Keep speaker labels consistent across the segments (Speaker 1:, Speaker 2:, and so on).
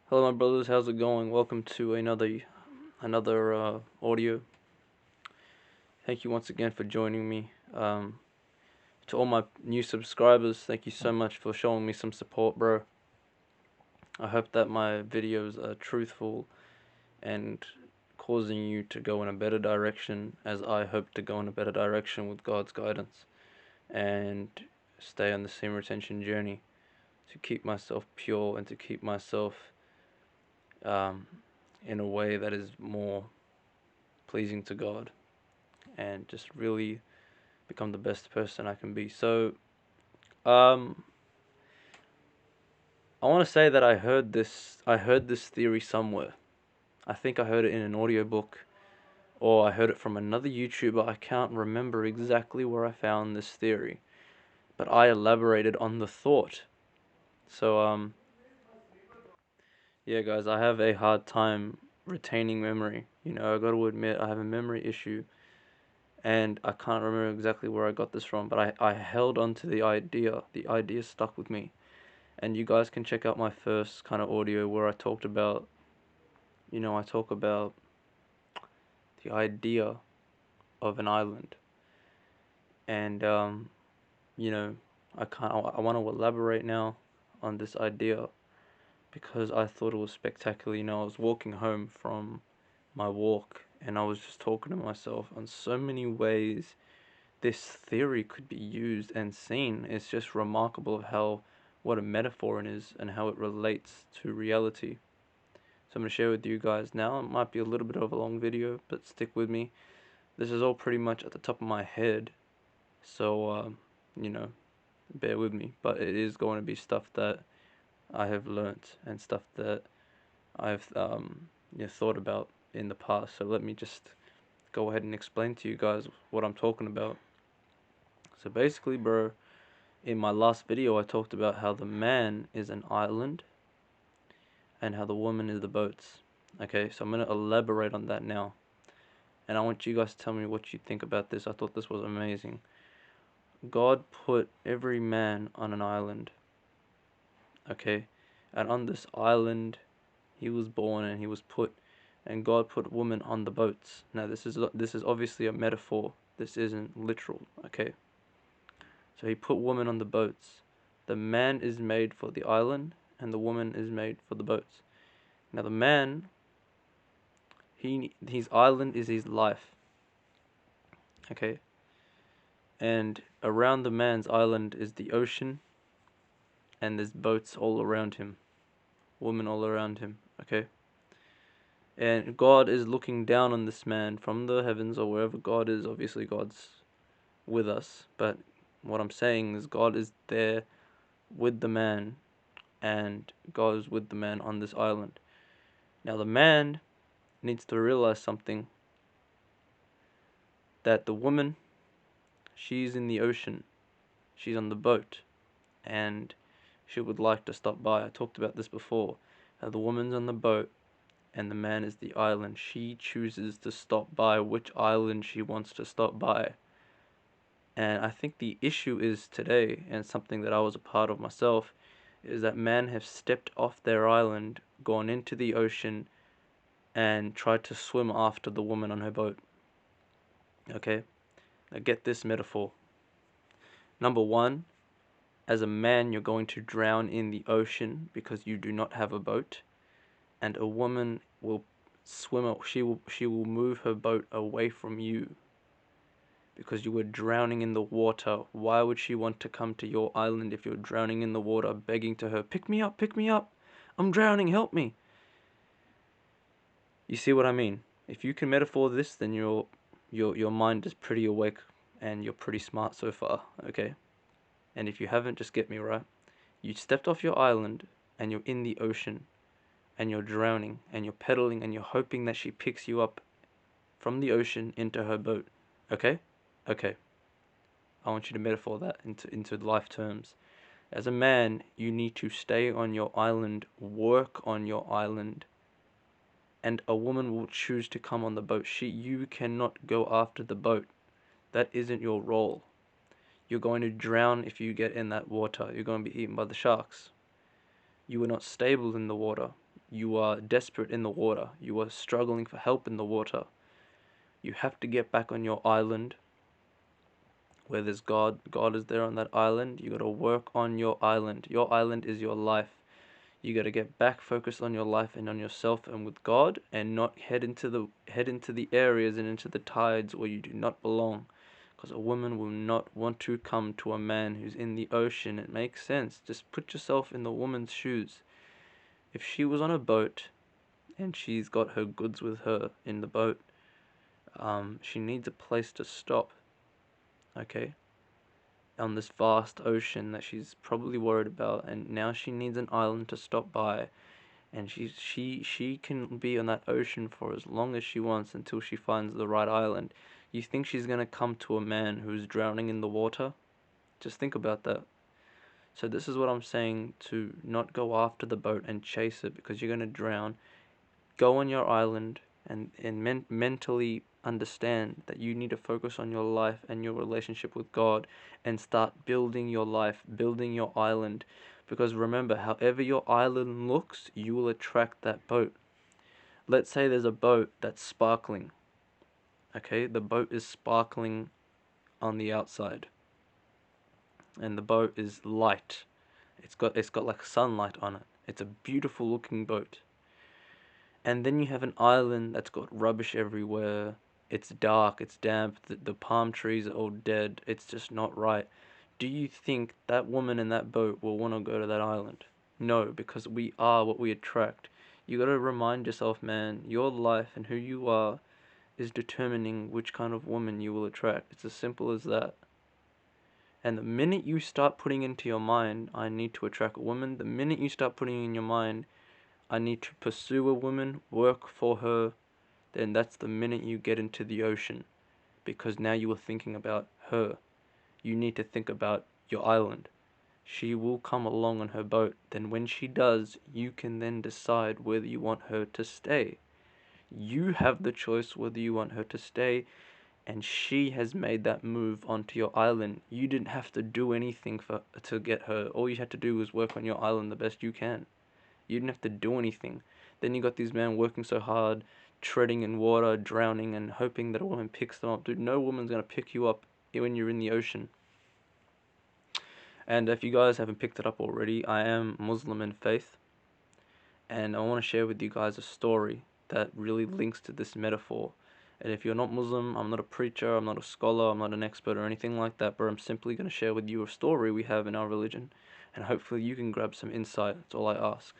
Speaker 1: Hello, my brothers. How's it going? Welcome to another audio. Thank you once again for joining me. To all my new subscribers, thank you so much for showing me some support, bro. I hope that my videos are truthful and causing you to go in a better direction, as I hope to go in a better direction with God's guidance and stay on the sin retention journey to keep myself pure and to keep myself um, in a way that is more pleasing to God and just really become the best person I can be. So, um, I want to say that I heard this theory somewhere. I think I heard it in an audiobook or I heard it from another YouTuber. I can't remember exactly where I found this theory, but I elaborated on the thought. So, yeah, guys, I have a hard time retaining memory. I got to admit I have a memory issue and I can't remember exactly where I got this from, but I held on to the idea. The idea stuck with me. And you guys can check out my first kind of audio where I talked about, I talk about the idea of an island. And, you know, I want to elaborate now on this idea because I thought it was spectacular. I was walking home from my walk and I was just talking to myself on so many ways this theory could be used and seen. It's just remarkable of how what a metaphor it is and how it relates to reality. So I'm going to share with you guys now. It might be a little bit of a long video, but stick with me. This is all pretty much at the top of my head, so you know, bear with me. But it is going to be stuff that I have learnt and stuff that I've thought about in the past. So let me just go ahead and explain to you guys what I'm talking about. So basically, bro, in my last video, I talked about how the man is an island and how the woman is the boats. Okay, so I'm going to elaborate on that now. And I want you guys to tell me what you think about this. I thought this was amazing. God put every man on an island. Okay, and on this island, he was born and he was put, and God put woman on the boats. Now this is obviously a metaphor. This isn't literal. Okay, so he put woman on the boats. The man is made for the island, and the woman is made for the boats. Now the man, his island is his life. Okay, and around the man's island is the ocean, and there's boats all around him, women all around him. Okay, and God is looking down on this man from the heavens or wherever God is. Obviously, God's with us, but what I'm saying is God is there with the man, and God is with the man on this island. Now the man needs to realize something, that the woman, she's in the ocean, she's on the boat, and she would like to stop by. I talked about this before. The woman's on the boat and the man is the island. She chooses to stop by which island she wants to stop by. And I think the issue is today, and something that I was a part of myself, is that men have stepped off their island, gone into the ocean, and tried to swim after the woman on her boat. Okay? Now get this metaphor. Number one, as a man, you're going to drown in the ocean because you do not have a boat, and a woman will she will move her boat away from you because you were drowning in the water. Why would she want to come to your island if you're drowning in the water, begging to her, pick me up, I'm drowning, help me? You see what I mean? If you can metaphor this, then your mind is pretty awake and you're pretty smart so far, okay? And if you haven't, just get me right. You stepped off your island and you're in the ocean and you're drowning and you're pedaling and you're hoping that she picks you up from the ocean into her boat. Okay? Okay. I want you to metaphor that into life terms. As a man, you need to stay on your island, work on your island, and a woman will choose to come on the boat. You cannot go after the boat. That isn't your role. You're going to drown if you get in that water. You're going to be eaten by the sharks. You are not stable in the water. You are desperate in the water. You are struggling for help in the water. You have to get back on your island where there's God. God is there on that island. You got to work on your island. Your island is your life. You got to get back focused on your life and on yourself and with God, and not head into the areas and into the tides where you do not belong. Because a woman will not want to come to a man who's in the ocean. It makes sense. Just put yourself in the woman's shoes. If she was on a boat and she's got her goods with her in the boat, she needs a place to stop, okay, on this vast ocean that she's probably worried about, and now she needs an island to stop by, and she can be on that ocean for as long as she wants until she finds the right island. You think she's gonna come to a man who's drowning in the water? Just think about that. So this is what I'm saying, to not go after the boat and chase it because you're gonna drown. Go on your island and mentally understand that you need to focus on your life and your relationship with God, and start building your life, building your island. Because remember, however your island looks, you will attract that boat. Let's say there's a boat that's sparkling. Okay, the boat is sparkling on the outside, and the boat is light. It's got like sunlight on it. It's a beautiful looking boat. And then you have an island that's got rubbish everywhere. It's dark, it's damp, the palm trees are all dead. It's just not right. Do you think that woman in that boat will want to go to that island? No, because we are what we attract. You gotta remind yourself, man, your life and who you are is determining which kind of woman you will attract. It's as simple as that. And the minute you start putting into your mind, I need to attract a woman, the minute you start putting in your mind, I need to pursue a woman, work for her, then that's the minute you get into the ocean. Because now you are thinking about her. You need to think about your island. She will come along on her boat. Then when she does, you can then decide whether you want her to stay. You have the choice whether you want her to stay, and she has made that move onto your island. You didn't have to do anything to get her. All you had to do was work on your island the best you can. You didn't have to do anything. Then you got these men working so hard, treading in water, drowning, and hoping that a woman picks them up. Dude, no woman's gonna pick you up when you're in the ocean. And if you guys haven't picked it up already, I am Muslim in faith, and I want to share with you guys a story that really links to this metaphor. And if you're not Muslim, I'm not a preacher, I'm not a scholar, I'm not an expert or anything like that, but I'm simply going to share with you a story we have in our religion, and hopefully you can grab some insight. That's all I ask.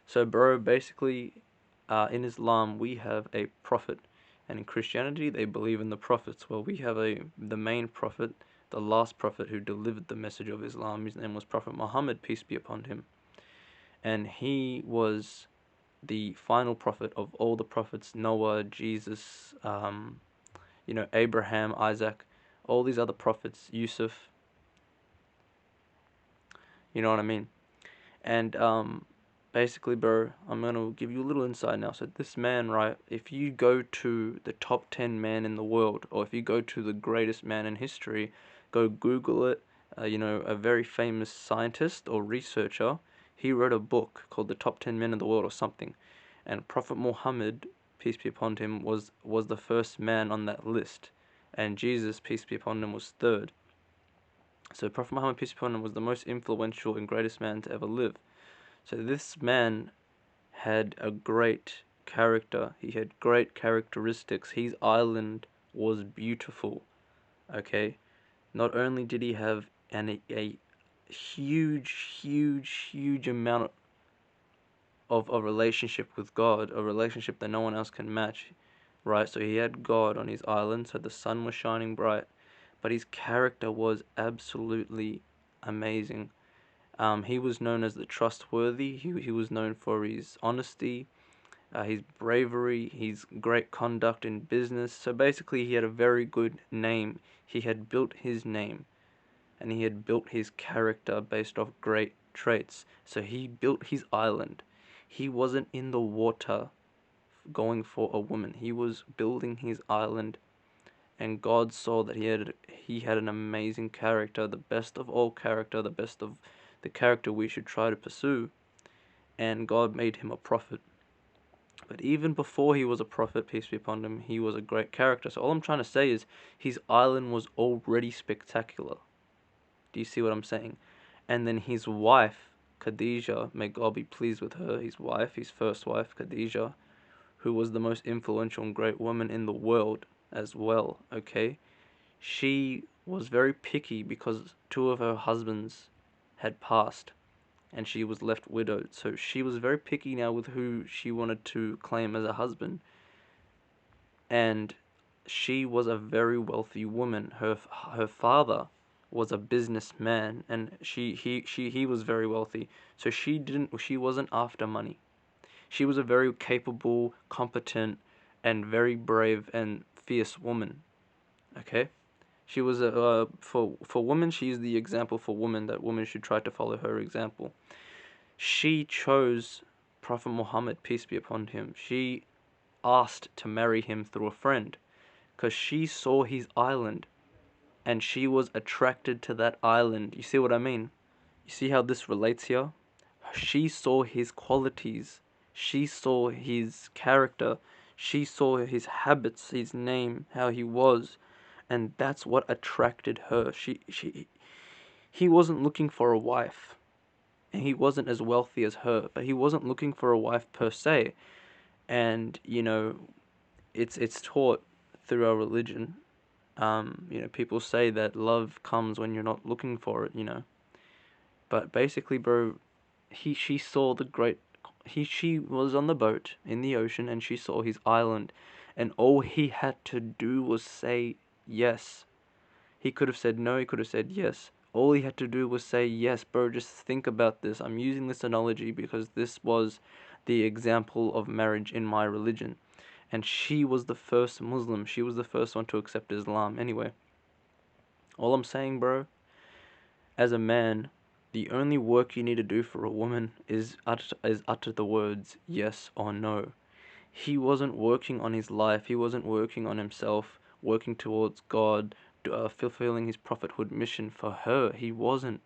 Speaker 1: So, bro, basically, in Islam we have a prophet, and in Christianity they believe in the prophets. Well, we have the main prophet, the last prophet who delivered the message of Islam. His name was Prophet Muhammad, peace be upon him, and he was the final prophet of all the prophets: Noah, Jesus, Abraham, Isaac, all these other prophets, Yusuf. You know what I mean? And basically, bro, I'm gonna give you a little insight now. So this man, right? If you go to the top 10 man in the world, or if you go to the greatest man in history, go Google it. A very famous scientist or researcher, he wrote a book called The Top 10 Men in the World or something. And Prophet Muhammad, peace be upon him, was the first man on that list, and Jesus, peace be upon him, was third. So Prophet Muhammad, peace be upon him, was the most influential and greatest man to ever live. So this man had a great character. He had great characteristics. His island was beautiful. Okay, not only did he have a huge amount of a relationship with God, a relationship that no one else can match, right? So he had God on his island, so the sun was shining bright, but his character was absolutely amazing. He was known as the trustworthy. He was known for his honesty, his bravery, his great conduct in business. So basically, he had a very good name. He had built his name, and he had built his character based off great traits. So he built his island. He wasn't in the water going for a woman. He was building his island, and God saw that he had an amazing character, the best of all character, the best of the character we should try to pursue. and God made him a prophet. But even before he was a prophet, peace be upon him, he was a great character. So all I'm trying to say is his island was already spectacular. Do you see what I'm saying? And then his wife, Khadijah, may God be pleased with her, his wife, his first wife, Khadijah, who was the most influential and great woman in the world as well, okay? She was very picky because two of her husbands had passed and she was left widowed. So she was very picky now with who she wanted to claim as a husband. And she was a very wealthy woman. Her father was a businessman, and he was very wealthy. So she wasn't after money. She was a very capable, competent, and very brave and fierce woman. Okay, she was a for women. She's the example for women that women should try to follow her example. She chose Prophet Muhammad, peace be upon him. She asked to marry him through a friend because she saw his island and she was attracted to that island. You see what I mean? You see how this relates here? She saw his qualities, she saw his character, she saw his habits, his name, how he was, and that's what attracted her. He wasn't looking for a wife, and he wasn't as wealthy as her, but he wasn't looking for a wife per se. And it's taught through our religion. People say that love comes when you're not looking for it. But basically, bro, she saw the great. She was on the boat in the ocean and she saw his island, and all he had to do was say yes. He could have said no. He could have said yes. All he had to do was say yes, bro. Just think about this. I'm using this analogy because this was the example of marriage in my religion. And she was the first Muslim. She was the first one to accept Islam. Anyway, all I'm saying, bro, as a man, the only work you need to do for a woman is utter the words yes or no. He wasn't working on his life. He wasn't working on himself, working towards God, fulfilling his prophethood mission for her. He wasn't.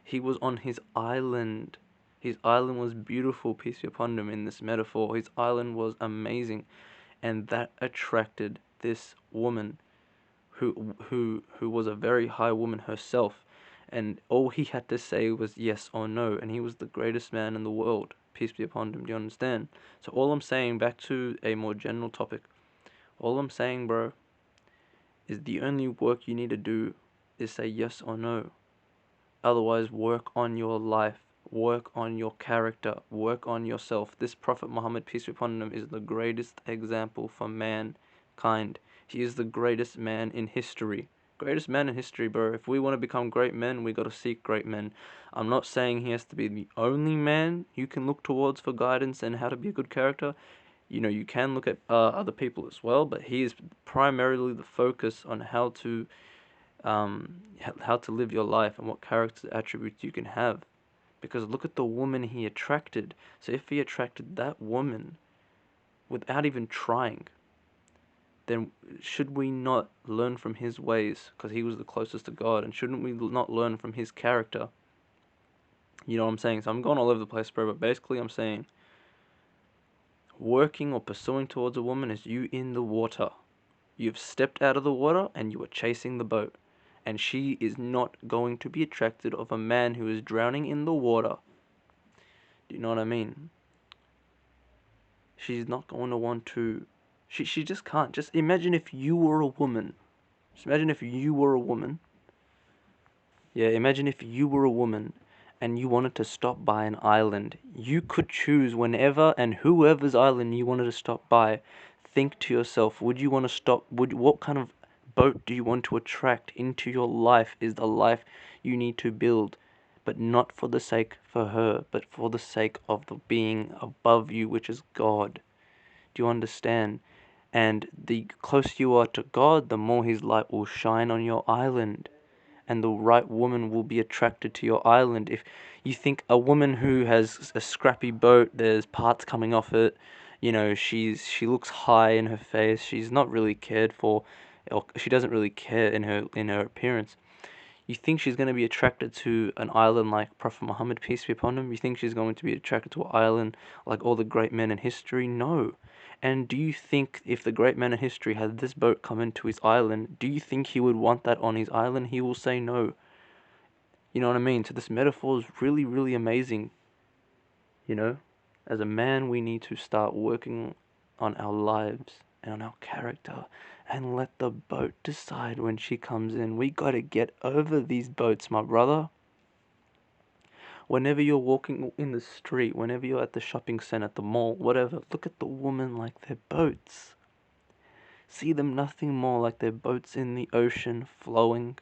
Speaker 1: He was on his island. His island was beautiful, peace be upon him, in this metaphor. His island was amazing, and that attracted this woman who was a very high woman herself, and all he had to say was yes or no, and he was the greatest man in the world. Peace be upon him. Do you understand? So all I'm saying, back to a more general topic, all I'm saying, bro, is the only work you need to do is say yes or no. Otherwise, work on your life, work on your character, work on yourself. This Prophet Muhammad, peace be upon him, is the greatest example for mankind. He is the greatest man in history. Greatest man in history, bro. If we want to become great men, we got to seek great men. I'm not saying he has to be the only man you can look towards for guidance and how to be a good character. You can look at other people as well, but he is primarily the focus on how to live your life and what character attributes you can have. Because look at the woman he attracted. So if he attracted that woman without even trying, then should we not learn from his ways? Because he was the closest to God, and shouldn't we not learn from his character? You know what I'm saying? So I'm going all over the place, bro, but basically I'm saying working or pursuing towards a woman is you in the water. You've stepped out of the water and you are chasing the boat. And she is not going to be attracted of a man who is drowning in the water. Do you know what I mean? She's not going to want to. She just can't. Just imagine if you were a woman. Just imagine if you were a woman. Yeah, imagine if you were a woman and you wanted to stop by an island. You could choose whenever and whoever's island you wanted to stop by. Think to yourself, would you want to stop? What kind of boat do you want to attract into your life is the life you need to build, but not for the sake for her, but for the sake of the being above you, which is God. Do you understand? And the closer you are to God, the more His light will shine on your island, and the right woman will be attracted to your island. If you think a woman who has a scrappy boat, there's parts coming off it, she looks high in her face, she's not really cared for, or she doesn't really care in her appearance. You think she's going to be attracted to an island like Prophet Muhammad, peace be upon him? You think she's going to be attracted to an island like all the great men in history? No. And do you think if the great man in history had this boat come into his island, do you think he would want that on his island? He will say no. You know what I mean? So this metaphor is really, really amazing. You know? As a man, we need to start working on our lives and on our character and let the boat decide when she comes in. We gotta get over these boats, my brother. Whenever you're walking in the street, whenever you're at the shopping center, at the mall, whatever, look at the women like they're boats. See them nothing more like they're boats in the ocean flowing,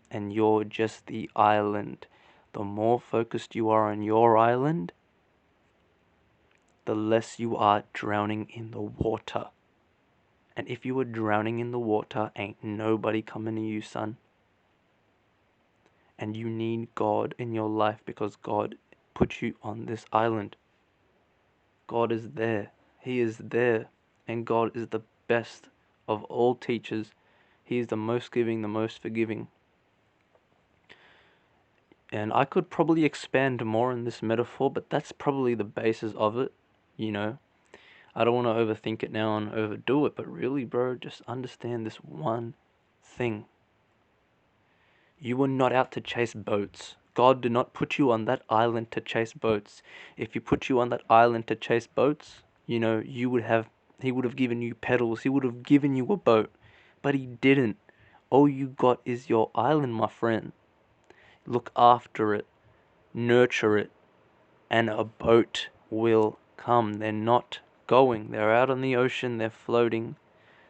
Speaker 1: and you're just the island. The more focused you are on your island, the less you are drowning in the water. And if you were drowning in the water, ain't nobody coming to you, son. And you need God in your life because God put you on this island. God is there. He is there. And God is the best of all teachers. He is the most giving, the most forgiving. And I could probably expand more on this metaphor, but that's probably the basis of it, you know. I don't want to overthink it now and overdo it, but really, bro, just understand this one thing. You were not out to chase boats. God did not put you on that island to chase boats. If He put you on that island to chase boats, you know, He would have given you pedals. He would have given you a boat, but He didn't. All you got is your island, my friend. Look after it, nurture it, and a boat will come. They're not going. They're out on the ocean. They're floating.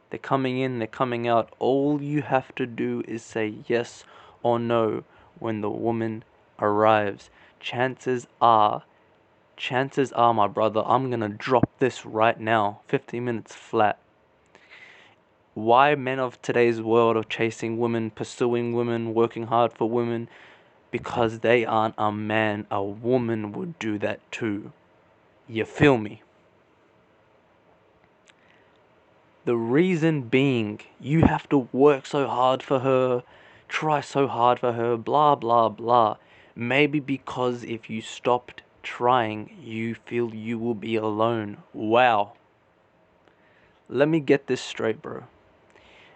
Speaker 1: They're coming in. They're coming out. All you have to do is say yes or no when the woman arrives. Chances are, my brother, I'm gonna drop this right now. 50 minutes flat. Why men of today's world are chasing women, pursuing women, working hard for women? Because they aren't a man. A woman would do that too. You feel me? The reason being, you have to work so hard for her, try so hard for her, blah, blah, blah. Maybe because if you stopped trying, you feel you will be alone. Wow. Let me get this straight, bro.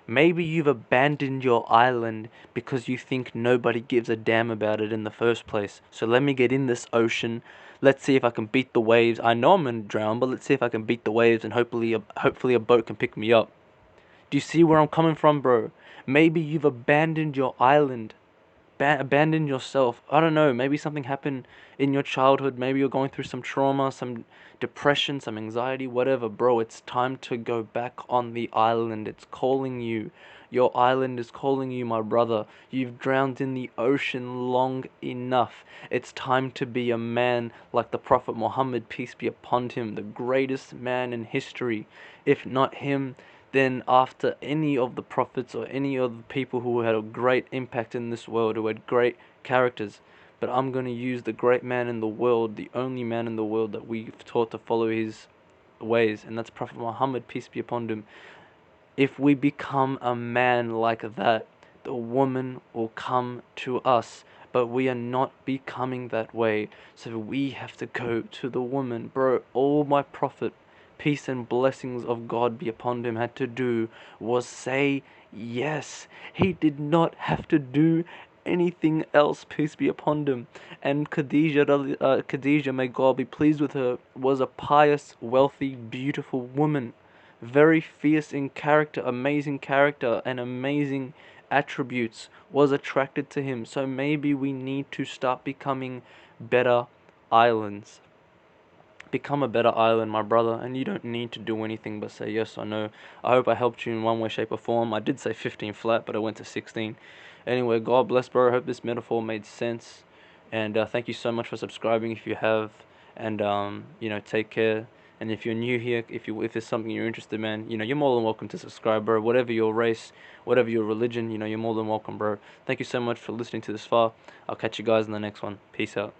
Speaker 1: Maybe you've abandoned your island because you think nobody gives a damn about it in the first place. So let me get in this ocean. Let's see if I can beat the waves. I know I'm gonna drown, but let's see if I can beat the waves and hopefully a boat can pick me up. Do you see where I'm coming from, bro? Maybe you've abandoned your island. Abandon yourself. I don't know, maybe something happened in your childhood. Maybe you're going through some trauma, some depression, some anxiety, whatever. Bro, it's time to go back on the island. It's calling you. Your island is calling you, my brother. You've drowned in the ocean long enough. It's time to be a man like the Prophet Muhammad, peace be upon him, the greatest man in history. If not him, then after any of the prophets or any of the people who had a great impact in this world, who had great characters. But I'm going to use the great man in the world, the only man in the world that we've taught to follow his ways, and that's Prophet Muhammad, peace be upon him. If we become a man like that, the woman will come to us, but we are not becoming that way, so we have to go to the woman. Bro, all my prophet, peace and blessings of God be upon him, had to do was say yes. He did not have to do anything else, peace be upon him. And Khadijah, may God be pleased with her, was a pious, wealthy, beautiful woman. Very fierce in character, and amazing attributes, was attracted to him. So maybe we need to start becoming better islands. Become a better island, my brother, and you don't need to do anything but say yes or no. I hope I helped you in one way, shape, or form. I did say 15 flat, but I went to 16. Anyway, God bless, bro. I hope this metaphor made sense. And thank you so much for subscribing if you have. And, take care. And if you're new here, if there's something you're interested in, man, you're more than welcome to subscribe, bro. Whatever your race, whatever your religion, you're more than welcome, bro. Thank you so much for listening to this far. I'll catch you guys in the next one. Peace out.